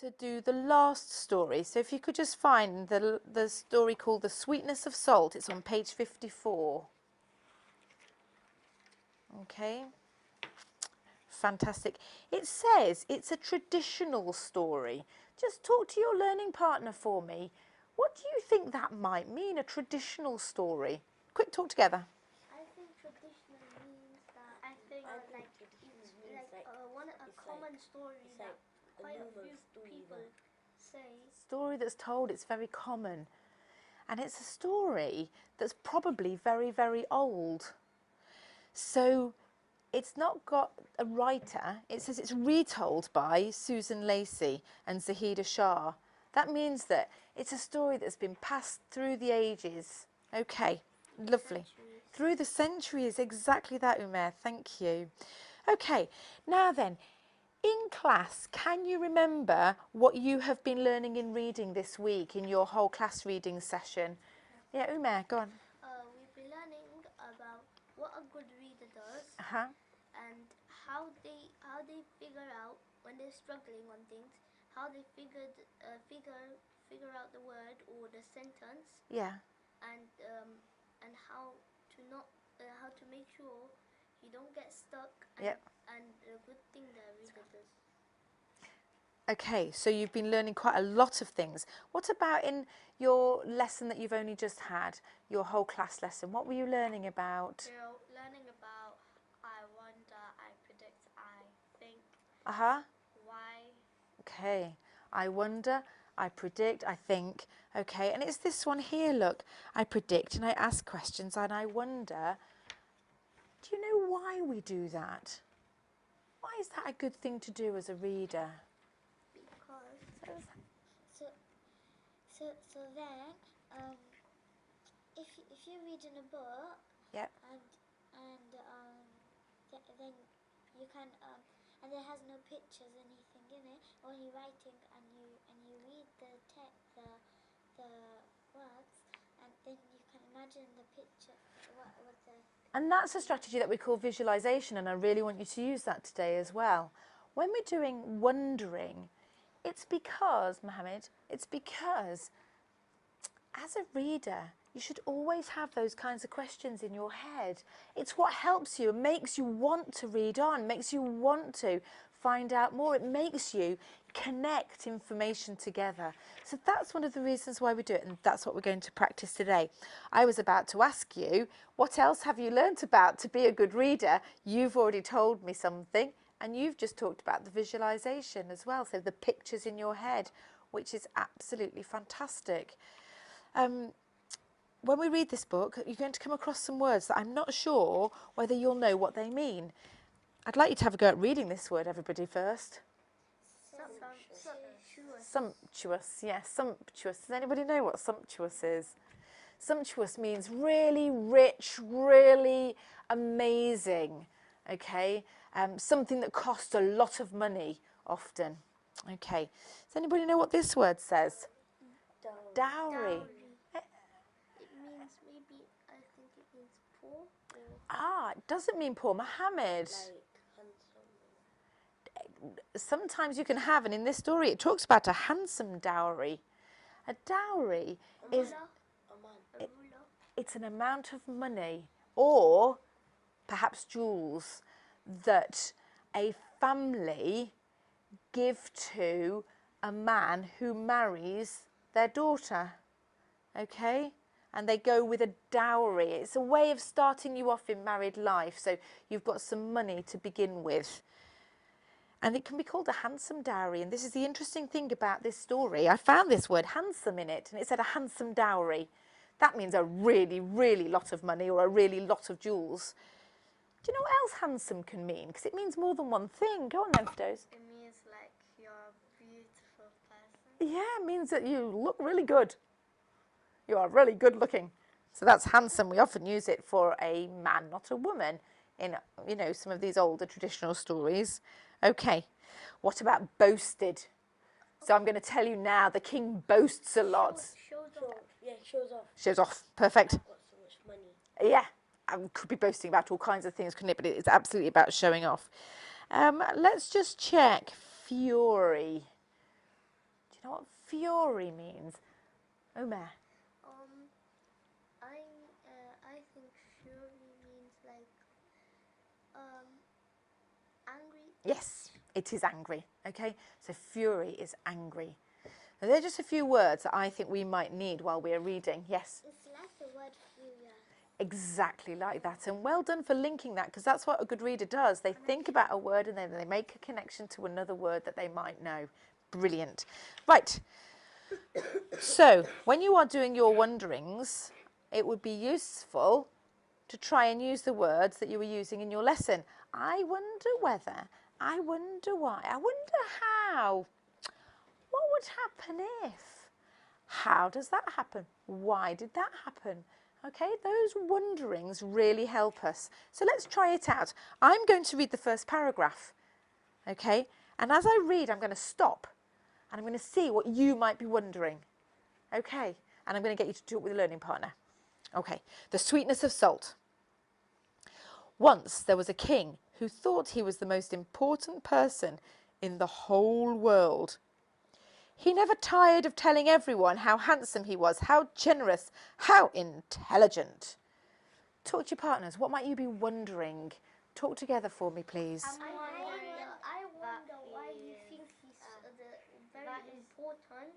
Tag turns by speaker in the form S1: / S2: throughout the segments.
S1: To do the last story. So if you could just find the story called The Sweetness of Salt. It's on page 54. Okay. Fantastic. It says it's a traditional story. Just talk to your learning partner for me. What do you think that might mean, a traditional story? Quick, talk together.
S2: I think traditional means that a common story that quite a few people say.
S1: Story that's told, it's very common. And it's a story that's probably very, very old. So it's not got a writer. It says it's retold by Susan Lacey and Zahida Shah. That means that it's a story that's been passed through the ages. Okay, lovely. Through the centuries, exactly that, Umair. Thank you. Okay, now then, in class, can you remember what you have been learning in reading this week in your whole class reading session? Yeah, Umair, go on.
S2: We've been learning about what a good reader does
S1: Uh-huh.
S2: and how they figure out when they're struggling on things, how they figure out the word or the sentence.
S1: Yeah.
S2: And how to make sure you don't get stuck.
S1: Yep.
S2: And a good thing that a reader does.
S1: Okay, so you've been learning quite a lot of things. What about in your lesson that you've only just had, your whole class lesson? What were you learning about?
S2: You're learning about I wonder, I predict, I think.
S1: Uh-huh.
S2: Why?
S1: Okay. I wonder, I predict, I think. Okay, and it's this one here, look. I predict and I ask questions and I wonder. Do you know why we do that? Why is that a good thing to do as a reader?
S2: Because so then if you're reading a book,
S1: Yep.
S2: and then you can and there has no pictures anything in it, only writing, and you read the words, and then you can imagine the picture what the.
S1: And that's a strategy that we call visualization, and I really want you to use that today as well. When we're doing wondering, it's because, Mohammed, it's because as a reader, you should always have those kinds of questions in your head. It's what helps you and makes you want to read on, makes you want to find out more. It makes you connect information together. So that's one of the reasons why we do it, and that's what we're going to practice today. I was about to ask you, what else have you learnt about to be a good reader? You've already told me something, and you've just talked about the visualization as well, so the pictures in your head, which is absolutely fantastic. When we read this book, you're going to come across some words that I'm not sure whether you'll know what they mean. I'd like you to have a go at reading this word, everybody, first. Sumptuous, yes, sumptuous. Does anybody know what sumptuous is? Sumptuous means really rich, really amazing, okay? Something that costs a lot of money, often. Okay, does anybody know what this word says? Dowry.
S2: It means maybe, I think it means poor.
S1: It doesn't mean poor. Mohammed. Sometimes you can have, and in this story it talks about a handsome dowry. A dowry is it's an amount of money or perhaps jewels that a family give to a man who marries their daughter. Okay? And they go with a dowry. It's a way of starting you off in married life, so you've got some money to begin with. And it can be called a handsome dowry. And this is the interesting thing about this story. I found this word handsome in it, and it said a handsome dowry. That means a really, really lot of money or a really lot of jewels. Do you know what else handsome can mean? Because it means more than one thing. Go on then, Fidos.
S2: It means like you're a beautiful person.
S1: Yeah, it means that you look really good. You are really good looking. So that's handsome. We often use it for a man, not a woman, in, you know, some of these older traditional stories. Okay, what about boasted? So I'm going to tell you now, the king boasts a lot.
S2: Shows off.
S3: Yeah, shows off.
S1: Shows off, perfect.
S3: I've got so much money.
S1: Yeah, I could be boasting about all kinds of things, couldn't it? But it's absolutely about showing off. Let's just check fury. what fury means? Omer.
S2: I think fury means like angry.
S1: Yes, it is angry. Okay, so fury is angry. Now, they're just a few words that I think we might need while we're reading. Yes.
S2: It's like the word furious.
S1: Exactly like that. And well done for linking that, because that's what a good reader does. They think about a word and then they make a connection to another word that they might know. Brilliant. Right. So when you are doing your wonderings, it would be useful to try and use the words that you were using in your lesson. I wonder whether, I wonder why, I wonder how, what would happen if, how does that happen, why did that happen? Okay, those wonderings really help us. So let's try it out. I'm going to read the first paragraph, okay? And as I read, I'm going to stop and I'm going to see what you might be wondering, okay? And I'm going to get you to do it with a learning partner. Okay, the sweetness of salt. Once there was a king who thought he was the most important person in the whole world. He never tired of telling everyone how handsome he was, how generous, how intelligent. Talk to your partners. What might you be wondering? Talk together for me, please.
S2: I wonder why he thinks he's very important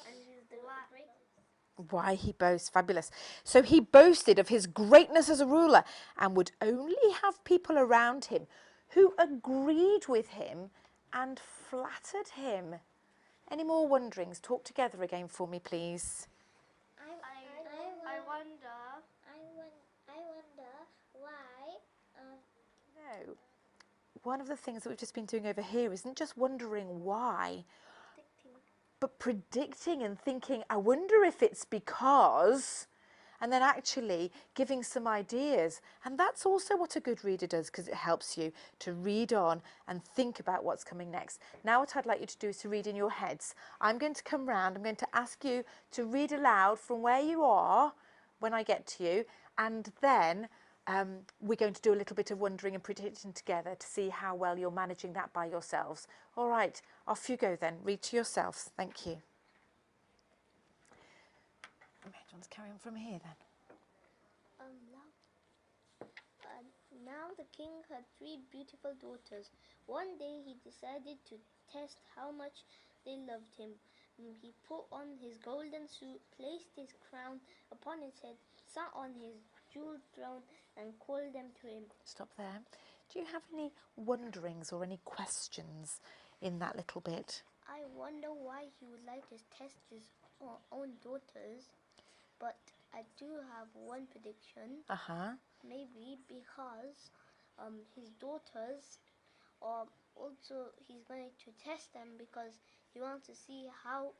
S2: and he's the greatest.
S1: Why he boasts. Fabulous. So he boasted of his greatness as a ruler and would only have people around him who agreed with him and flattered him. Any more wonderings? Talk together again for me, please.
S2: I wonder why.
S1: No. One of the things that we've just been doing over here isn't just wondering why, but predicting and thinking, I wonder if it's because, and then actually giving some ideas. And that's also what a good reader does, because it helps you to read on and think about what's coming next. Now what I'd like you to do is to read in your heads. I'm going to come round, I'm going to ask you to read aloud from where you are when I get to you, and then we're going to do a little bit of wondering and predicting together to see how well you're managing that by yourselves. All right, off you go then. Read to yourselves. Thank you. Do you want to carry on from here then?
S2: Now the king had 3 beautiful daughters. One day he decided to test how much they loved him. He put on his golden suit, placed his crown upon his head, sat on his jeweled throne, and called them to him.
S1: Stop there. Do you have any wonderings or any questions in that little bit?
S2: I wonder why he would like to test his own daughters, but I do have one prediction. Maybe because his daughters are also, he's going to test them because he wants to see how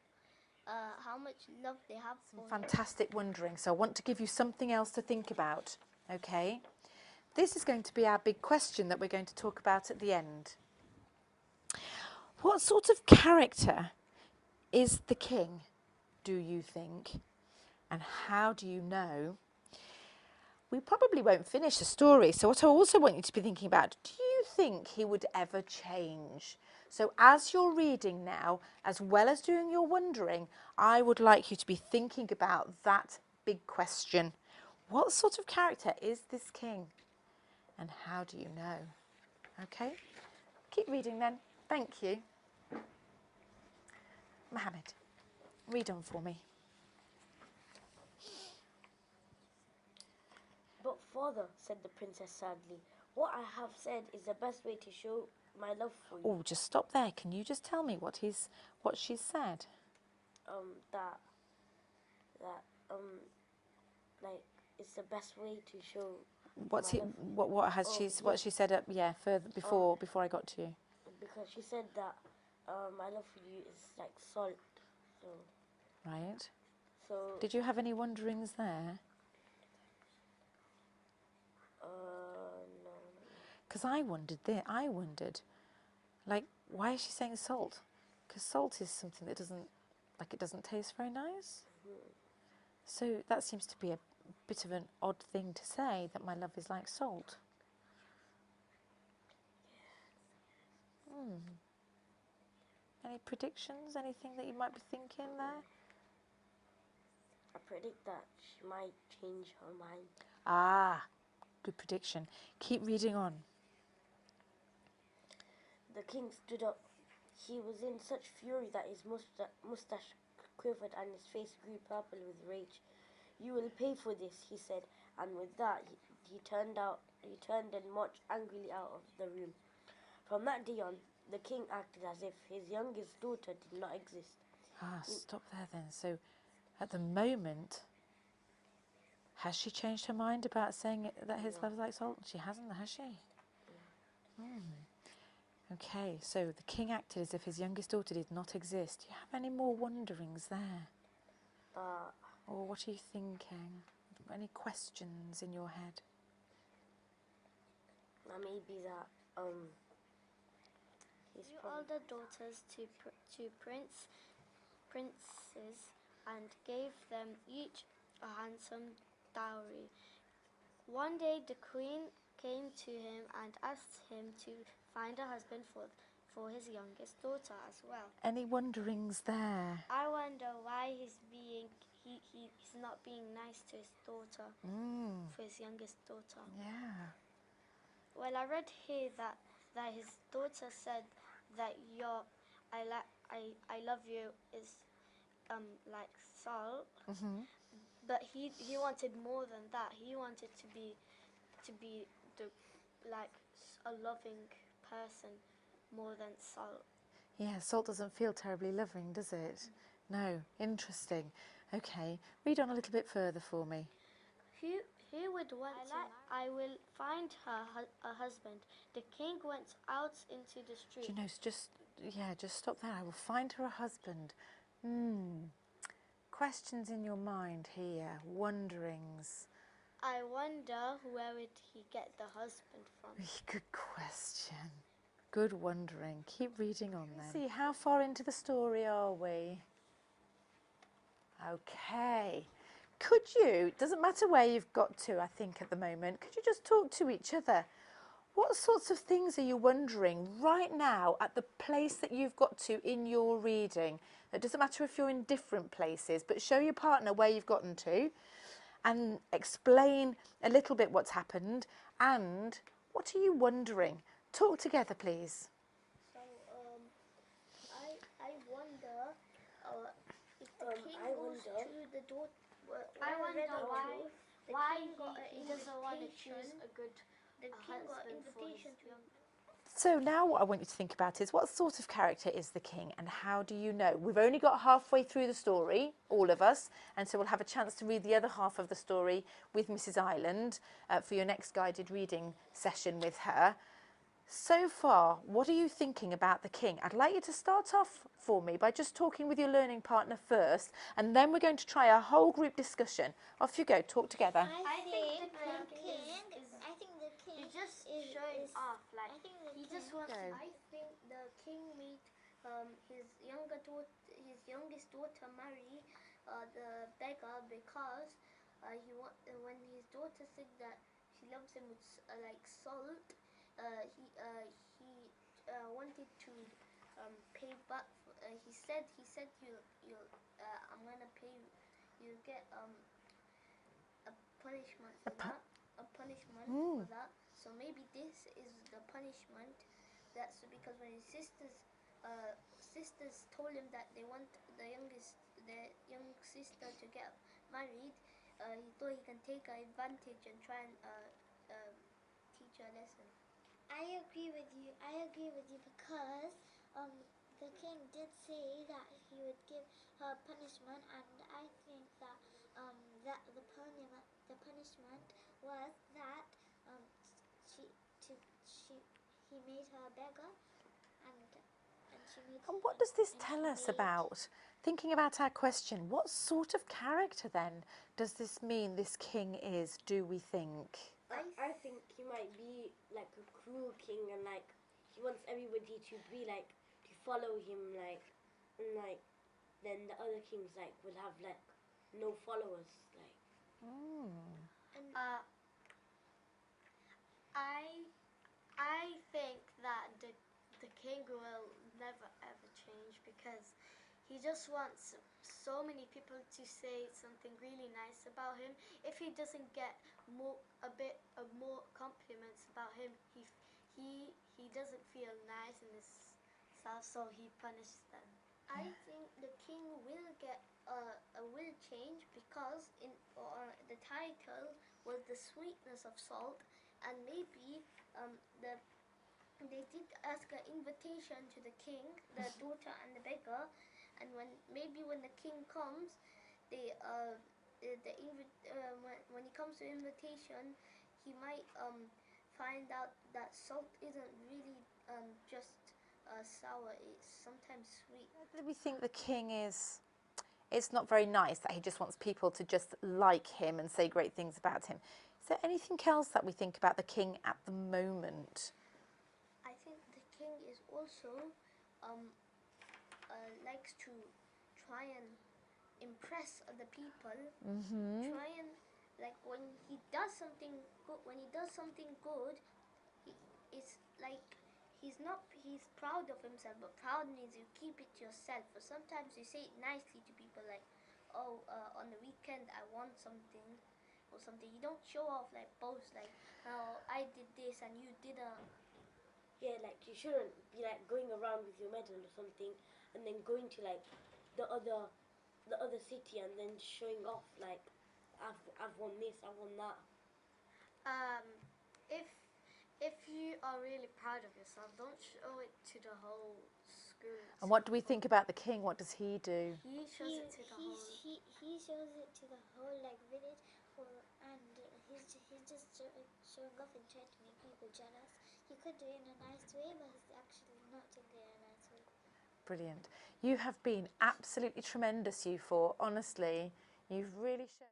S2: much love they have for him.
S1: Fantastic wondering. So I want to give you something else to think about. Okay, this is going to be our big question that we're going to talk about at the end. What sort of character is the king, do you think? And how do you know? We probably won't finish the story, so what I also want you to be thinking about, do you think he would ever change? So as you're reading now, as well as doing your wondering, I would like you to be thinking about that big question. What sort of character is this king? And how do you know? Okay, keep reading then. Thank you. Mohammed, read on for me.
S3: But father, said the princess sadly, what I have said is the best way to show my love for you.
S1: Oh, just stop there. Can you just tell me what she said?
S3: Like it's the best way to show.
S1: What she said? Further before I got to you.
S3: Because she said that my love for you is like salt. So.
S1: Right.
S3: So.
S1: Did you have any wonderings there?
S3: No.
S1: Because I wondered, like, why is she saying salt? Because salt is something that doesn't taste very nice.
S3: Mm-hmm.
S1: So that seems to be a bit of an odd thing to say, that my love is like salt. Any predictions? Anything that you might be thinking there?
S3: I predict that she might change her mind.
S1: Ah, good prediction. Keep reading on.
S3: The king stood up. He was in such fury that his mustache quivered and his face grew purple with rage. "You will pay for this," he said, and with that he turned and marched angrily out of the room. From that day on, the king acted as if his youngest daughter did not exist.
S1: Stop there then. So, at the moment, has she changed her mind about saying that his love is like salt? She hasn't, has she? Okay, so the king acted as if his youngest daughter did not exist. Do you have any more wonderings there? Or what are you thinking? Any questions in your head?
S3: Maybe that his
S2: all the daughters to princes and gave them each a handsome dowry. One day the queen came to him and asked him to find a husband for his youngest daughter as well.
S1: Any wonderings there?
S2: I wonder why he's not being nice to his daughter, for his youngest daughter.
S1: Yeah.
S2: Well, I read here that his daughter said that I love you is like salt, but he wanted more than that. He wanted to be a loving person more than salt.
S1: Yeah, salt doesn't feel terribly loving, does it? No. Interesting. Okay, read on a little bit further for me.
S2: Who would want to? I will find her a husband. The king went out into the street.
S1: Do you know, just stop there. I will find her a husband. Questions in your mind here, wonderings.
S2: I wonder where would he get the husband from?
S1: Good question. Good wondering. Keep reading on then. See, how far into the story are we? Okay. Could you, it doesn't matter where you've got to, I think, at the moment, could you just talk to each other? What sorts of things are you wondering right now at the place that you've got to in your reading? It doesn't matter if you're in different places, but show your partner where you've gotten to and explain a little bit what's happened and what are you wondering? Talk together, please.
S2: So, I wonder if the king goes to the door. I wonder why he doesn't want to choose a good husband for his young.
S1: So now what I want you to think about is what sort of character is the king and how do you know? We've only got halfway through the story, all of us, and so we'll have a chance to read the other half of the story with Mrs. Ireland for your next guided reading session with her. So far, what are you thinking about the king? I'd like you to start off for me by just talking with your learning partner first, and then we're going to try a whole group discussion. Off you go, talk together.
S2: I think the king is just showing off. Like he just wants. I think the king made his youngest daughter marry the beggar because when his daughter said that she loves him with like salt. He wanted to pay back. He said you I'm gonna pay. You get a punishment for that. A punishment for that. So maybe this is the punishment. That's because when his sisters told him that they want the young sister to get married, he thought he can take advantage and try and teach her a lesson.
S4: I agree with you because the king did say that he would give her punishment, and I think that that the punishment was that he made her a beggar, and she made.
S1: And what does this tell us about? Thinking about our question, what sort of character then does this mean this king is, do we think?
S3: I think he might be like a cruel king and like he wants everybody to be like to follow him like and like then the other kings like will have like no followers like.
S2: I think that the king will never ever change because he just wants so many people to say something really nice about him. If he doesn't get a bit of more compliments about him, he doesn't feel nice in himself, so he punishes them. I think the king will get will change because in the title was the sweetness of salt, and maybe they did ask an invitation to the king, the daughter, and the beggar, and when the king comes, when he comes to invitation, he might find out that salt isn't really just sour; it's sometimes sweet.
S1: We think the king is. It's not very nice that he just wants people to just like him and say great things about him. Is there anything else that we think about the king at the moment?
S2: I think the king is also likes to try and impress other people. Try and when he does something good. When he does something good, it's like he's proud of himself. But proud means you keep it to yourself. Or sometimes you say it nicely to people, like, "Oh, on the weekend I won something." Or something. You don't show off, like boast, like, "Oh, I did this and you didn't."
S3: Yeah, like you shouldn't be like going around with your medal or something and then going to like the other city and then showing off like I've won this, I've won that.
S2: If you are really proud of yourself, don't show it to the whole school.
S1: And what do we think about the king? What does he do?
S2: He shows it to the whole.
S4: He shows it to the whole village, and he's just showing off and trying to make people jealous. He could do it in a nice way, but he's actually not doing it in a nice way.
S1: Brilliant. You have been absolutely tremendous, you four. Honestly, you've really shown.